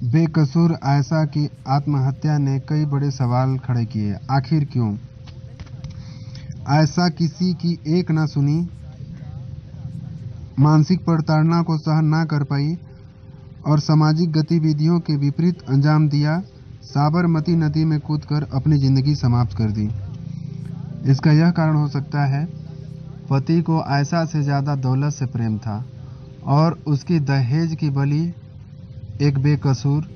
बेकसूर आयशा की आत्महत्या ने कई बड़े सवाल खड़े किए। आखिर क्यों? आयशा किसी की एक न सुनी, मानसिक प्रताड़ना को सहन न कर पाई और सामाजिक गतिविधियों के विपरीत अंजाम दिया। साबरमती नदी में कूदकर अपनी जिंदगी समाप्त कर दी। इसका यह कारण हो सकता है, पति को आयशा से ज्यादा दौलत से प्रेम था और उसकी दहेज की बलि एक बेकसूर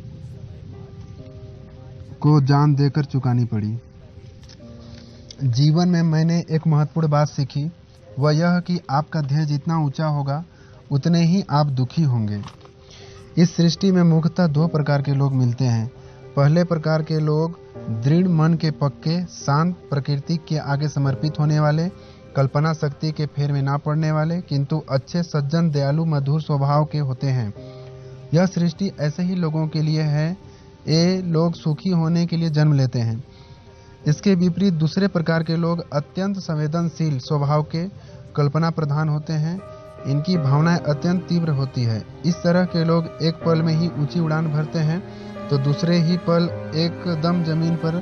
को जान देकर चुकानी पड़ी। जीवन में मैंने एक महत्वपूर्ण बात सीखी, वह यह कि आपका ध्येय जितना ऊंचा होगा उतने ही आप दुखी होंगे। इस सृष्टि में मुख्यतः दो प्रकार के लोग मिलते हैं। पहले प्रकार के लोग दृढ़ मन के पक्के, शांत, प्रकृति के आगे समर्पित होने वाले, कल्पना शक्ति के फेर में ना पड़ने वाले, किंतु अच्छे, सज्जन, दयालु, मधुर स्वभाव के होते हैं। यह सृष्टि ऐसे ही लोगों के लिए है। ये लोग सुखी होने के लिए जन्म लेते हैं। इसके विपरीत दूसरे प्रकार के लोग अत्यंत संवेदनशील स्वभाव के, कल्पना प्रधान होते हैं। इनकी भावनाएं अत्यंत तीव्र होती है। इस तरह के लोग एक पल में ही ऊंची उड़ान भरते हैं तो दूसरे ही पल एकदम जमीन पर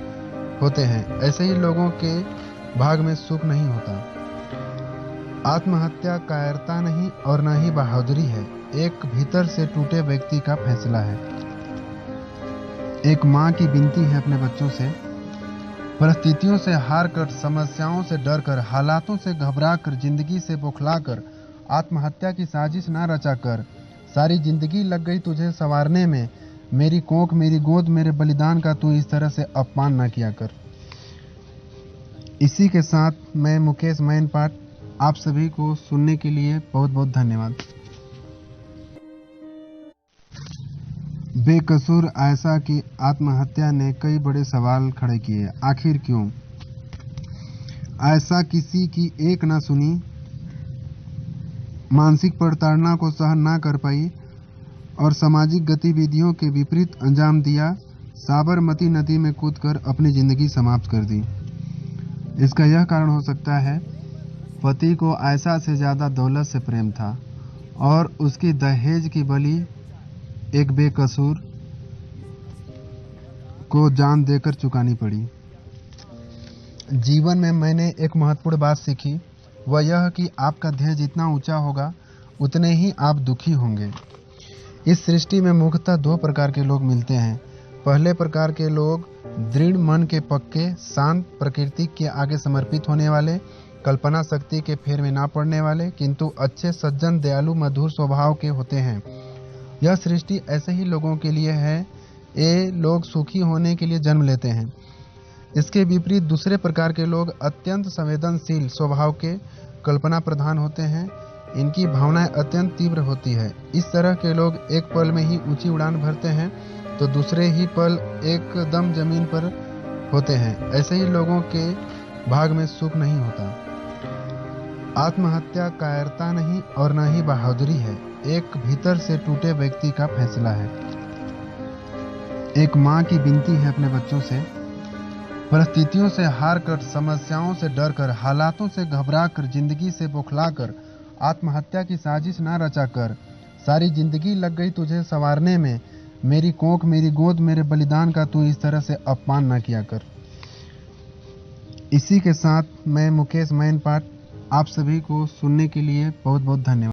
होते हैं। ऐसे ही लोगों के भाग में सुख नहीं होता। आत्महत्या कायरता नहीं और न ही बहादुरी है, एक भीतर से टूटे व्यक्ति का फैसला है। एक माँ की विनती है अपने बच्चों से, परिस्थितियों से हार कर, समस्याओं से डर कर, हालातों से घबरा कर, जिंदगी से बौखला कर, आत्महत्या की साजिश ना रचा कर। सारी जिंदगी लग गई तुझे संवारने में, मेरी कोख, मेरी गोद, मेरे बलिदान का तू इस तरह से अपमान ना किया कर। इसी के साथ मैं मुकेश मैनपाट आप सभी को सुनने के लिए बहुत बहुत धन्यवाद। बेकसूर आयशा की आत्महत्या ने कई बड़े सवाल खड़े किए। आखिर क्यों? आयशा किसी की एक न सुनी, मानसिक प्रताड़ना को सहन न कर पाई और सामाजिक गतिविधियों के विपरीत अंजाम दिया। साबरमती नदी में कूदकर अपनी जिंदगी समाप्त कर दी। इसका यह कारण हो सकता है, पति को आयशा से ज्यादा दौलत से प्रेम था और उसकी दहेज की बलि एक बेकसूर को जान देकर चुकानी पड़ी। जीवन में मैंने एक महत्वपूर्ण बात सीखी, वह यह कि आपका ध्येय जितना ऊंचा होगा उतने ही आप दुखी होंगे। इस सृष्टि में मुख्यतः दो प्रकार के लोग मिलते हैं। पहले प्रकार के लोग दृढ़ मन के पक्के, शांत, प्रकृति के आगे समर्पित होने वाले, कल्पना शक्ति के फेर में ना पड़ने वाले, किंतु अच्छे, सज्जन, दयालु, मधुर स्वभाव के होते हैं। यह सृष्टि ऐसे ही लोगों के लिए है। ये लोग सुखी होने के लिए जन्म लेते हैं। इसके विपरीत दूसरे प्रकार के लोग अत्यंत संवेदनशील स्वभाव के, कल्पना प्रधान होते हैं। इनकी भावनाएं अत्यंत तीव्र होती है। इस तरह के लोग एक पल में ही ऊंची उड़ान भरते हैं तो दूसरे ही पल एकदम जमीन पर होते हैं। ऐसे ही लोगों के भाग में सुख नहीं होता। आत्महत्या कायरता नहीं और न ही बहादुरी है, एक भीतर से टूटे व्यक्ति का फैसला है। एक माँ की विनती है अपने बच्चों से, परिस्थितियों से हार कर, समस्याओं से डर कर, हालातों से घबरा कर, जिंदगी से बौखला कर, आत्महत्या की साजिश ना रचा कर। सारी जिंदगी लग गई तुझे संवारने में, मेरी कोख, मेरी गोद, मेरे बलिदान का तू इस तरह से अपमान ना किया कर। इसी के साथ मैं मुकेश मैनपाट आप सभी को सुनने के लिए बहुत बहुत धन्यवाद।